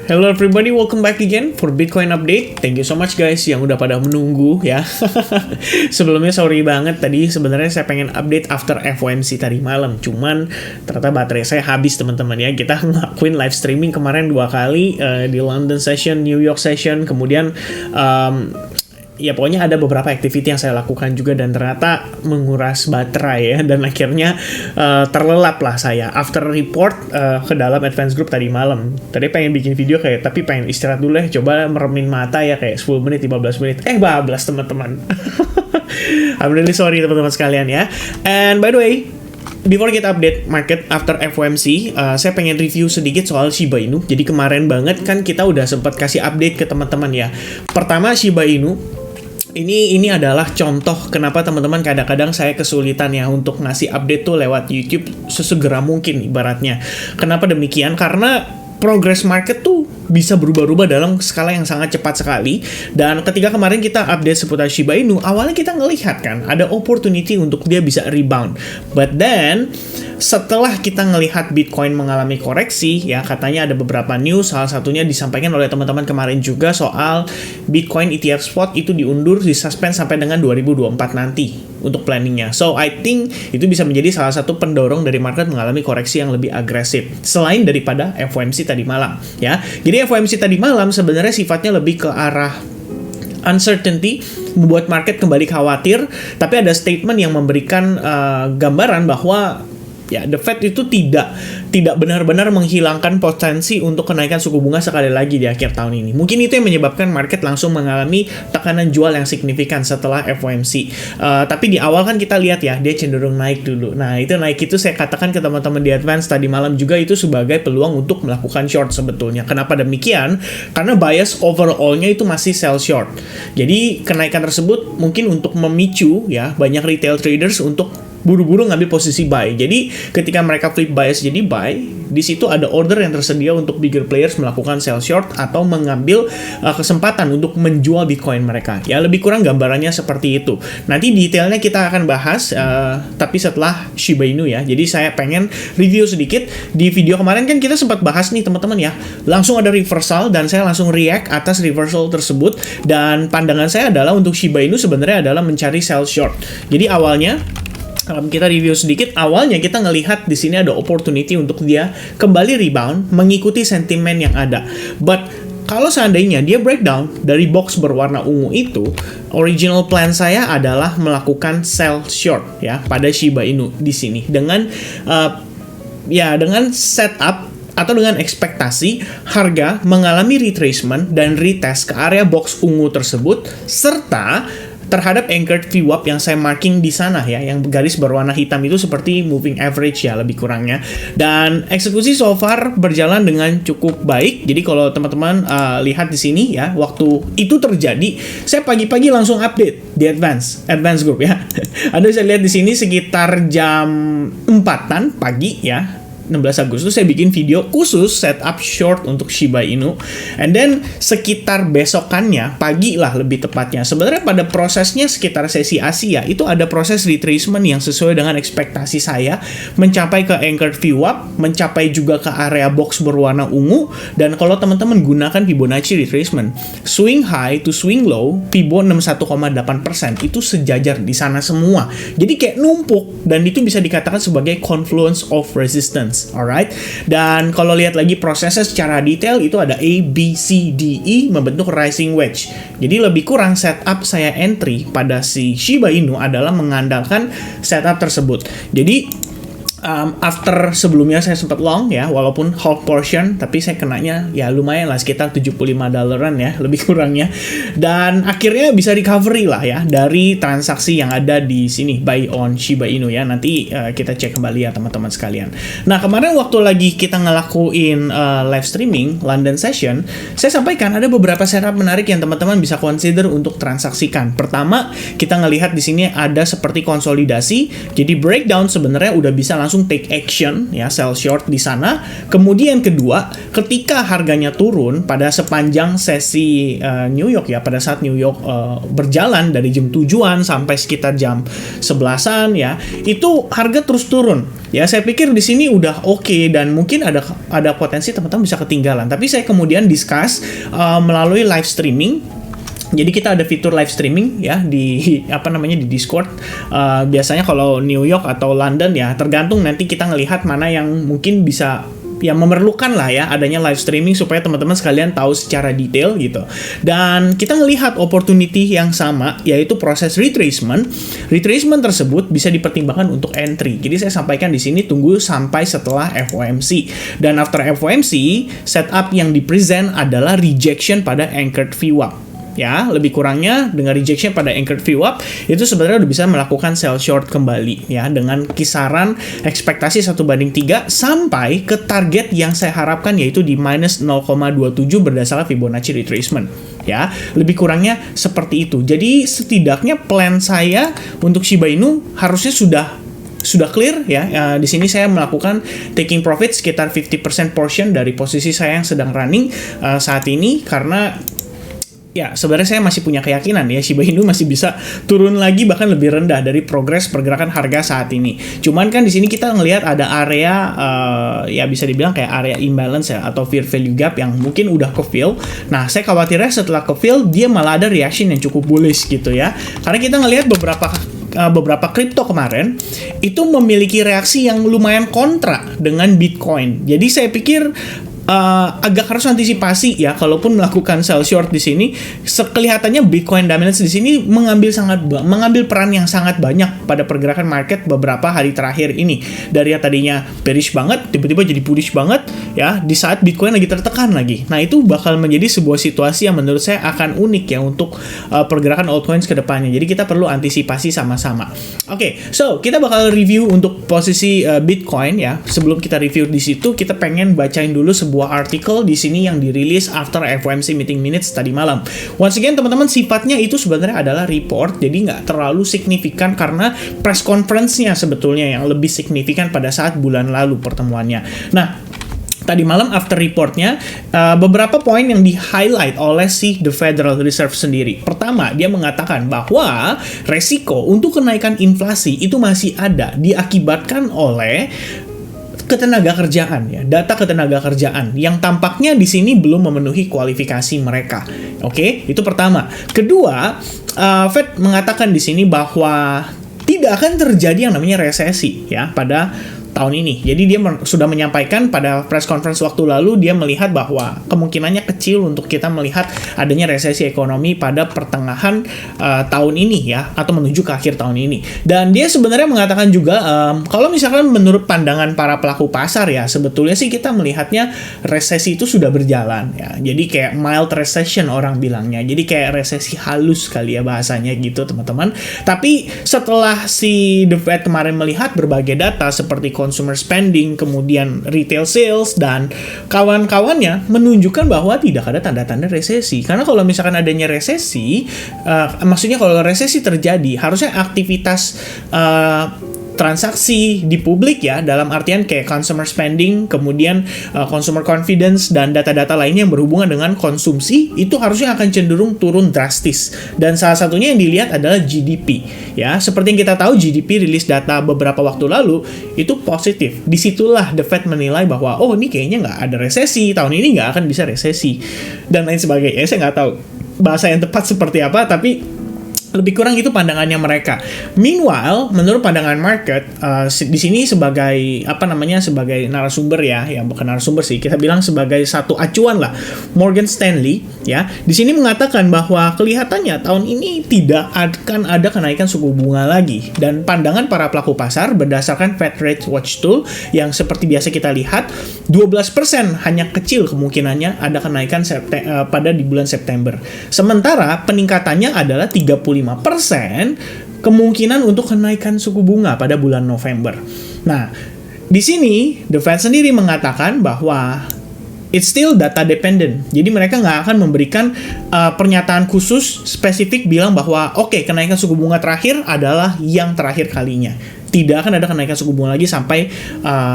Hello everybody, welcome back again for Bitcoin update. Thank you so much guys yang udah pada menunggu ya. Sebelumnya sorry banget tadi sebenarnya saya pengen update after FOMC tadi malam. Cuman ternyata baterai saya habis teman-teman ya. Kita ngelakuin live streaming kemarin 2 kali di London session, New York session, kemudian ya pokoknya ada beberapa activity yang saya lakukan juga dan ternyata menguras baterai ya, dan akhirnya terlelap lah saya after report ke dalam advance group tadi malam. Tadi pengen bikin video tapi pengen istirahat dulu ya, coba meremin mata ya kayak 10 menit 15 menit bablas teman-teman. I'm really sorry teman-teman sekalian ya. And by the way, before kita update market after FOMC, saya pengen review sedikit soal Shiba Inu. Jadi kemarin banget kan kita udah sempat kasih update ke teman-teman ya. Pertama, Shiba Inu ini adalah contoh kenapa teman-teman kadang-kadang saya kesulitan ya untuk ngasih update tuh lewat YouTube sesegera mungkin ibaratnya. Kenapa demikian? Karena progress market tuh bisa berubah-ubah dalam skala yang sangat cepat sekali. Dan ketika kemarin kita update seputar Shiba Inu, awalnya kita ngelihat kan ada opportunity untuk dia bisa rebound. But then setelah kita ngelihat Bitcoin mengalami koreksi ya, katanya ada beberapa news, salah satunya disampaikan oleh teman-teman kemarin juga soal Bitcoin ETF spot itu diundur, disuspend sampai dengan 2024 nanti untuk planningnya. So I think itu bisa menjadi salah satu pendorong dari market mengalami koreksi yang lebih agresif selain daripada FOMC tadi malam ya. Jadi FOMC tadi malam sebenarnya sifatnya lebih ke arah uncertainty, membuat market kembali khawatir, tapi ada statement yang memberikan gambaran bahwa ya the Fed itu tidak benar-benar menghilangkan potensi untuk kenaikan suku bunga sekali lagi di akhir tahun ini. Mungkin itu yang menyebabkan market langsung mengalami tekanan jual yang signifikan setelah FOMC. Tapi di awal kan kita lihat ya, dia cenderung naik dulu. Nah, itu naik itu saya katakan ke teman-teman di advance tadi malam juga itu sebagai peluang untuk melakukan short sebetulnya. Kenapa demikian? Karena bias overall-nya itu masih sell short. Jadi kenaikan tersebut mungkin untuk memicu ya banyak retail traders untuk buru-buru ngambil posisi buy. Jadi ketika mereka flip bias jadi buy, di situ ada order yang tersedia untuk bigger players melakukan sell short atau mengambil kesempatan untuk menjual Bitcoin mereka. Ya lebih kurang gambarannya seperti itu. Nanti detailnya kita akan bahas tapi setelah Shiba Inu ya. Jadi saya pengen review sedikit. Di video kemarin kan kita sempat bahas nih teman-teman ya. Langsung ada reversal dan saya langsung react atas reversal tersebut, dan pandangan saya adalah untuk Shiba Inu sebenarnya adalah mencari sell short. Jadi awalnya kita review sedikit, awalnya kita ngelihat di sini ada opportunity untuk dia kembali rebound mengikuti sentimen yang ada. But kalau seandainya dia breakdown dari box berwarna ungu itu, original plan saya adalah melakukan sell short ya pada Shiba Inu di sini dengan dengan setup atau dengan ekspektasi harga mengalami retracement dan retest ke area box ungu tersebut serta terhadap anchored VWAP yang saya marking di sana ya, yang garis berwarna hitam itu seperti moving average ya lebih kurangnya. Dan eksekusi so far berjalan dengan cukup baik. Jadi kalau teman-teman lihat di sini ya, waktu itu terjadi, saya pagi-pagi langsung update di advance group ya. Anda bisa lihat di sini sekitar jam 4-an pagi ya, 16 Agustus saya bikin video khusus setup short untuk Shiba Inu. And then sekitar besokannya, pagi lah lebih tepatnya, sebenarnya pada prosesnya sekitar sesi Asia itu ada proses retracement yang sesuai dengan ekspektasi saya, mencapai ke anchored VWAP, mencapai juga ke area box berwarna ungu. Dan kalau teman-teman gunakan Fibonacci retracement, swing high to swing low, Fibo 61,8% itu sejajar di sana semua. Jadi kayak numpuk, dan itu bisa dikatakan sebagai confluence of resistance. Alright, dan kalau lihat lagi prosesnya secara detail itu ada A, B, C, D, E membentuk rising wedge. Jadi lebih kurang setup saya entry pada si Shiba Inu adalah mengandalkan setup tersebut. Jadi after sebelumnya saya sempat long ya, walaupun half portion, tapi saya kenanya ya lumayan lah sekitar $75 ya lebih kurangnya, dan akhirnya bisa recovery lah ya dari transaksi yang ada di sini buy on Shiba Inu ya. Nanti kita cek kembali ya teman-teman sekalian. Nah kemarin waktu lagi kita ngelakuin live streaming London session, saya sampaikan ada beberapa setup menarik yang teman-teman bisa consider untuk transaksikan. Pertama, kita ngelihat di sini ada seperti konsolidasi, jadi breakdown sebenarnya udah bisa langsung langsung take action ya, sell short di sana. Kemudian kedua, ketika harganya turun pada sepanjang sesi New York ya, pada saat New York berjalan dari jam 7-an sampai sekitar jam 11-an ya, itu harga terus turun. Ya, saya pikir di sini udah oke, dan mungkin ada potensi teman-teman bisa ketinggalan. Tapi saya kemudian discuss melalui live streaming. Jadi kita ada fitur live streaming ya di di Discord. Biasanya kalau New York atau London ya, tergantung nanti kita ngelihat mana yang mungkin bisa ya memerlukan lah ya adanya live streaming supaya teman-teman sekalian tahu secara detail gitu. Dan kita ngelihat opportunity yang sama, yaitu proses retracement. Retracement tersebut bisa dipertimbangkan untuk entry. Jadi saya sampaikan di sini tunggu sampai setelah FOMC. Dan after FOMC, setup yang di-present adalah rejection pada anchored VWAP. Ya, lebih kurangnya dengan rejection pada anchored VWAP itu sebenarnya udah bisa melakukan sell short kembali ya, dengan kisaran ekspektasi 1/3 sampai ke target yang saya harapkan, yaitu di minus 0,27 berdasarkan Fibonacci retracement. Ya, lebih kurangnya seperti itu. Jadi setidaknya plan saya untuk Shiba Inu harusnya sudah clear ya. Di sini saya melakukan taking profit sekitar 50% portion dari posisi saya yang sedang running saat ini, karena ya, sebenarnya saya masih punya keyakinan ya Shiba Inu masih bisa turun lagi bahkan lebih rendah dari progres pergerakan harga saat ini. Cuman kan di sini kita ngelihat ada area ya bisa dibilang kayak area imbalance ya, atau fair value gap yang mungkin udah ke-fill. Nah, saya khawatirnya setelah ke-fill dia malah ada reaction yang cukup bullish gitu ya. Karena kita ngelihat beberapa kripto kemarin itu memiliki reaksi yang lumayan kontra dengan Bitcoin. Jadi saya pikir agak harus antisipasi ya, kalaupun melakukan sell short di sini. Kelihatannya Bitcoin dominance di sini mengambil peran yang sangat banyak pada pergerakan market beberapa hari terakhir ini. Dari yang tadinya bearish banget, tiba-tiba jadi bullish banget ya, di saat Bitcoin lagi tertekan lagi. Nah, itu bakal menjadi sebuah situasi yang menurut saya akan unik ya untuk pergerakan altcoins ke depannya. Jadi kita perlu antisipasi sama-sama. Oke, so kita bakal review untuk posisi Bitcoin ya. Sebelum kita review di situ, kita pengen bacain dulu sebuah artikel di sini yang dirilis after FOMC meeting minutes tadi malam. Once again teman-teman, sifatnya itu sebenarnya adalah report, jadi nggak terlalu signifikan karena press conference-nya sebetulnya yang lebih signifikan pada saat bulan lalu pertemuannya. Nah, tadi malam after reportnya beberapa poin yang di-highlight oleh si The Federal Reserve sendiri. Pertama, dia mengatakan bahwa resiko untuk kenaikan inflasi itu masih ada, diakibatkan oleh ketenaga kerjaan ya, data ketenaga kerjaan yang tampaknya di sini belum memenuhi kualifikasi mereka. Oke, itu pertama. Kedua, Fed mengatakan di sini bahwa tidak akan terjadi yang namanya resesi ya pada tahun ini. Jadi dia sudah menyampaikan pada press conference waktu lalu, dia melihat bahwa kemungkinannya kecil untuk kita melihat adanya resesi ekonomi pada pertengahan tahun ini ya, atau menuju ke akhir tahun ini. Dan dia sebenarnya mengatakan juga kalau misalkan menurut pandangan para pelaku pasar ya, sebetulnya sih kita melihatnya resesi itu sudah berjalan ya. Jadi kayak mild recession orang bilangnya. Jadi kayak resesi halus kali ya bahasanya gitu teman-teman. Tapi setelah si The Fed kemarin melihat berbagai data seperti consumer spending, kemudian retail sales, dan kawan-kawannya menunjukkan bahwa tidak ada tanda-tanda resesi. Karena kalau misalkan adanya resesi, maksudnya kalau resesi terjadi, harusnya aktivitas transaksi di publik ya, dalam artian kayak consumer spending, kemudian consumer confidence, dan data-data lainnya yang berhubungan dengan konsumsi, itu harusnya akan cenderung turun drastis. Dan salah satunya yang dilihat adalah GDP. Ya, seperti yang kita tahu GDP rilis data beberapa waktu lalu, itu positif. Disitulah The Fed menilai bahwa, oh ini kayaknya nggak ada resesi, tahun ini nggak akan bisa resesi, dan lain sebagainya. Saya nggak tahu bahasa yang tepat seperti apa, tapi lebih kurang itu pandangannya mereka. Meanwhile, menurut pandangan market, di sini sebagai sebagai narasumber ya, bukan narasumber sih, kita bilang sebagai satu acuan lah, Morgan Stanley ya, di sini mengatakan bahwa kelihatannya tahun ini tidak akan ada kenaikan suku bunga lagi. Dan pandangan para pelaku pasar berdasarkan Fed Rate Watch Tool yang seperti biasa kita lihat, 12% hanya kecil kemungkinannya ada kenaikan pada di bulan September. Sementara peningkatannya adalah 35% kemungkinan untuk kenaikan suku bunga pada bulan November. Nah, di sini The Fed sendiri mengatakan bahwa it's still data dependent. Jadi mereka nggak akan memberikan pernyataan khusus spesifik bilang bahwa oke, kenaikan suku bunga terakhir adalah yang terakhir kalinya. tidak akan ada kenaikan suku bunga lagi sampai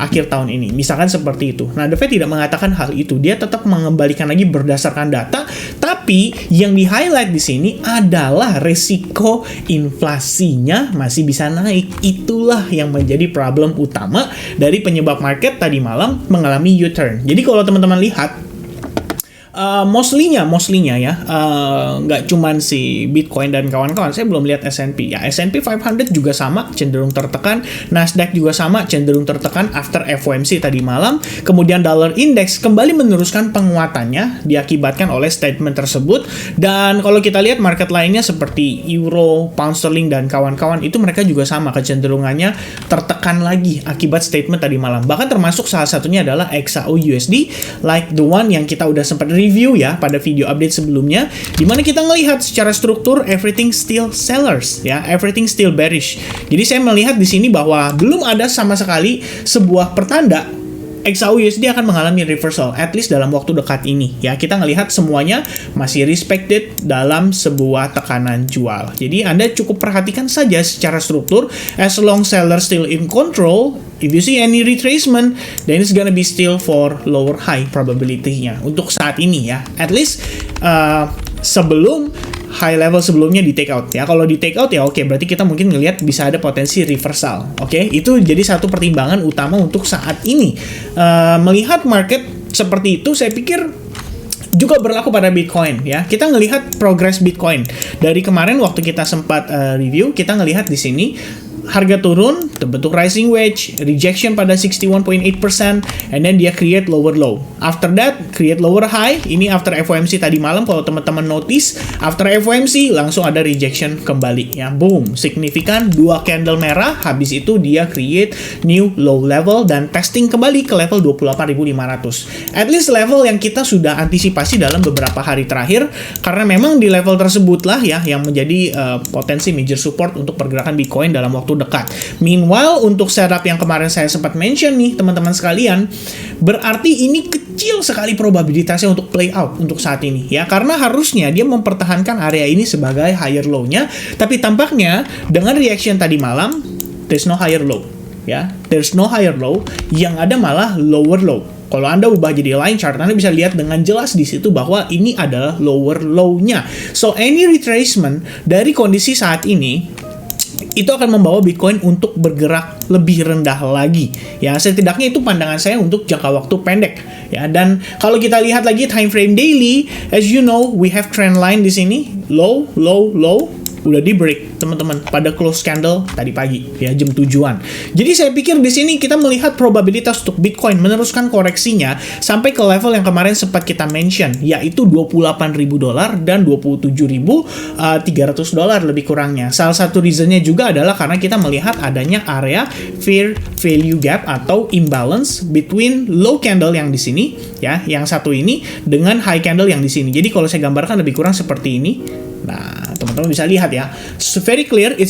akhir tahun ini. Misalkan seperti itu. Nah, The Fed tidak mengatakan hal itu. Dia tetap mengembalikan lagi berdasarkan data, tapi yang di-highlight di sini adalah resiko inflasinya masih bisa naik. Itulah yang menjadi problem utama dari penyebab market tadi malam mengalami U-turn. Jadi kalau teman-teman lihat, mostly-nya ya, nggak cuman si Bitcoin dan kawan-kawan, saya belum lihat S&P. Ya, S&P 500 juga sama, cenderung tertekan. Nasdaq juga sama, cenderung tertekan after FOMC tadi malam. Kemudian dollar index kembali meneruskan penguatannya, diakibatkan oleh statement tersebut. Dan kalau kita lihat market lainnya seperti Euro, Pound Sterling, dan kawan-kawan, itu mereka juga sama, kecenderungannya tertekan lagi akibat statement tadi malam. Bahkan termasuk salah satunya adalah XAU-USD, like the one yang kita udah sempat review ya pada video update sebelumnya, dimana kita ngelihat secara struktur everything still sellers ya, everything still bearish. Jadi saya melihat di sini bahwa belum ada sama sekali sebuah pertanda XAU-USD akan mengalami reversal, at least dalam waktu dekat ini. Ya, kita ngelihat semuanya masih respected dalam sebuah tekanan jual. Jadi, Anda cukup perhatikan saja secara struktur, as long seller still in control, if you see any retracement, then it's gonna be still for lower high probability-nya untuk saat ini ya. At least, sebelum high level sebelumnya di take out ya. Kalau di take out ya oke, berarti kita mungkin ngelihat bisa ada potensi reversal. Oke, itu jadi satu pertimbangan utama untuk saat ini. Melihat market seperti itu, saya pikir juga berlaku pada Bitcoin ya. Kita ngelihat progress Bitcoin dari kemarin waktu kita sempat review, kita ngelihat di sini harga turun, terbentuk rising wedge, rejection pada 61.8%, and then dia create lower low. After that, create lower high. Ini after FOMC tadi malam, kalau teman-teman notice, after FOMC langsung ada rejection kembali. Ya, boom, signifikan, 2 candle merah, habis itu dia create new low level dan testing kembali ke level 28.500. At least level yang kita sudah antisipasi dalam beberapa hari terakhir, karena memang di level tersebut lah ya yang menjadi potensi major support untuk pergerakan Bitcoin dalam waktu dekat. Meanwhile, untuk setup yang kemarin saya sempat mention nih, teman-teman sekalian, berarti ini kecil sekali probabilitasnya untuk play out untuk saat ini ya, karena harusnya dia mempertahankan area ini sebagai higher low-nya, tapi tampaknya dengan reaction tadi malam, there's no higher low ya, there's no higher low, yang ada malah lower low. Kalau Anda ubah jadi line chart, Anda bisa lihat dengan jelas di situ bahwa ini adalah lower low-nya. So, any retracement dari kondisi saat ini itu akan membawa Bitcoin untuk bergerak lebih rendah lagi. Ya, setidaknya itu pandangan saya untuk jangka waktu pendek. Ya, dan kalau kita lihat lagi time frame daily, as you know, we have trend line di sini, low, low, low, udah di break teman-teman pada close candle tadi pagi ya, jam 7-an. Jadi saya pikir di sini kita melihat probabilitas untuk Bitcoin meneruskan koreksinya sampai ke level yang kemarin sempat kita mention, yaitu $28.000 dan $27.300 lebih kurangnya. Salah satu reasonnya juga adalah karena kita melihat adanya area fair value gap atau imbalance between low candle yang di sini ya, yang satu ini dengan high candle yang di sini. Jadi kalau saya gambarkan lebih kurang seperti ini. Nah, teman-teman bisa lihat ya, it's a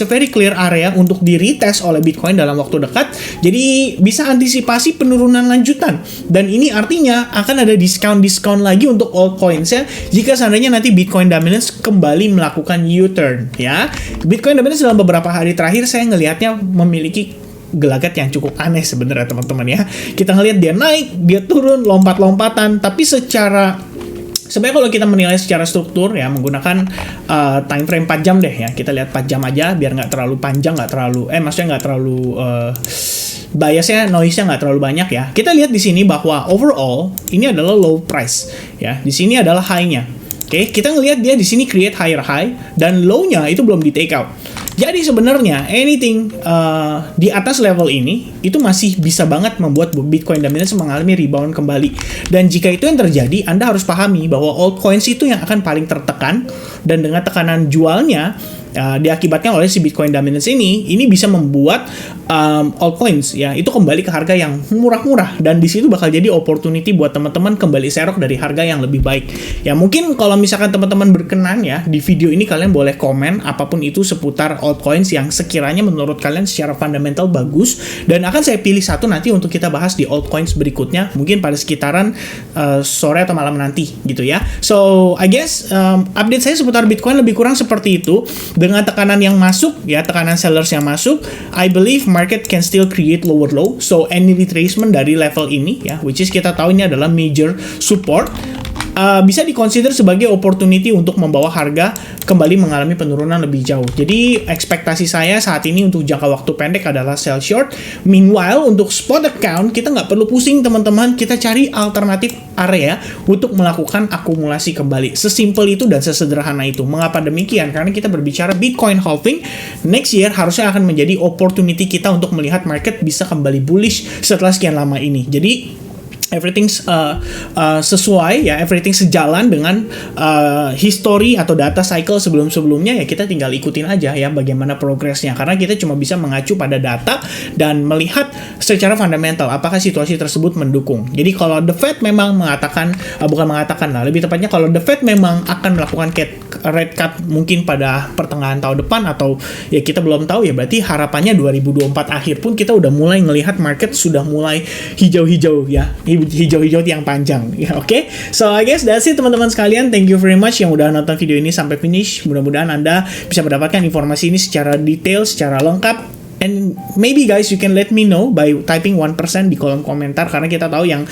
very clear area untuk di-retest oleh Bitcoin dalam waktu dekat. Jadi bisa antisipasi penurunan lanjutan. Dan ini artinya akan ada diskon lagi untuk altcoins-nya jika seandainya nanti Bitcoin dominance kembali melakukan U-turn ya. Bitcoin dominance dalam beberapa hari terakhir saya ngelihatnya memiliki gelagat yang cukup aneh sebenarnya teman-teman ya. Kita ngelihat dia naik, dia turun, lompat-lompatan, tapi sebenarnya kalau kita menilai secara struktur ya, menggunakan time frame 4 jam deh ya. Kita lihat 4 jam aja biar nggak terlalu panjang, maksudnya nggak terlalu biasnya, noise-nya nggak terlalu banyak ya. Kita lihat di sini bahwa overall ini adalah low price ya. Di sini adalah high-nya. Oke, kita ngelihat dia di sini create higher high dan low-nya itu belum di take out. Jadi sebenarnya anything di atas level ini itu masih bisa banget membuat Bitcoin dominance mengalami rebound kembali. Dan jika itu yang terjadi, Anda harus pahami bahwa altcoins itu yang akan paling tertekan, dan dengan tekanan jualnya diakibatkan oleh si Bitcoin dominance ini bisa membuat altcoins ya itu kembali ke harga yang murah-murah, dan di situ bakal jadi opportunity buat teman-teman kembali serok dari harga yang lebih baik. Ya mungkin kalau misalkan teman-teman berkenan ya, di video ini kalian boleh komen apapun itu seputar altcoins yang sekiranya menurut kalian secara fundamental bagus, dan akan saya pilih satu nanti untuk kita bahas di altcoins berikutnya, mungkin pada sekitaran sore atau malam nanti gitu ya. So I guess update saya seputar Bitcoin lebih kurang seperti itu. dengan tekanan yang masuk, ya tekanan sellers yang masuk, I believe market can still create lower low. So any retracement dari level ini, ya, which is kita tahu ini adalah major support, bisa dikonsider sebagai opportunity untuk membawa harga kembali mengalami penurunan lebih jauh. Jadi ekspektasi saya saat ini untuk jangka waktu pendek adalah sell short. Meanwhile untuk spot account kita nggak perlu pusing teman-teman, kita cari alternatif area untuk melakukan akumulasi kembali. Sesimpel itu dan sesederhana itu. Mengapa demikian? Karena kita berbicara Bitcoin halving next year harusnya akan menjadi opportunity kita untuk melihat market bisa kembali bullish setelah sekian lama ini. Jadi everything sesuai, ya, everything sejalan dengan history atau data cycle sebelum-sebelumnya, ya kita tinggal ikutin aja ya bagaimana progresnya, karena kita cuma bisa mengacu pada data dan melihat secara fundamental apakah situasi tersebut mendukung. Jadi kalau The Fed memang mengatakan, lebih tepatnya kalau The Fed memang akan melakukan rate cut mungkin pada pertengahan tahun depan atau ya kita belum tahu, ya berarti harapannya 2024 akhir pun kita udah mulai ngelihat market sudah mulai hijau-hijau, ya, hijau-hijau yang panjang, ya. Oke. So I guess that's it teman-teman sekalian. Thank you very much yang udah nonton video ini sampai finish. Mudah-mudahan Anda bisa mendapatkan informasi ini secara detail, secara lengkap. And maybe guys you can let me know by typing 1% di kolom komentar, karena kita tahu yang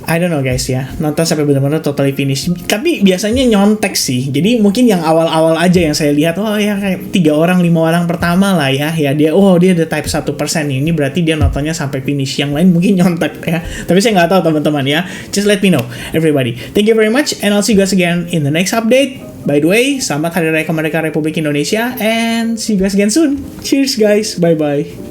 I don't know guys ya, nonton sampai benar-benar totally finish. Tapi biasanya nyontek sih. Jadi mungkin yang awal-awal aja yang saya lihat, oh ya kayak 3 orang, 5 orang pertama lah ya. Ya dia ada type 1% nih. Ini berarti dia nontonnya sampai finish. Yang lain mungkin nyontek ya. Tapi saya nggak tahu teman-teman ya. Just let me know everybody. Thank you very much and I'll see you guys again in the next update. By the way, selamat Hari Raya Kemerdekaan Republik Indonesia and see you guys again soon. Cheers guys. Bye-bye.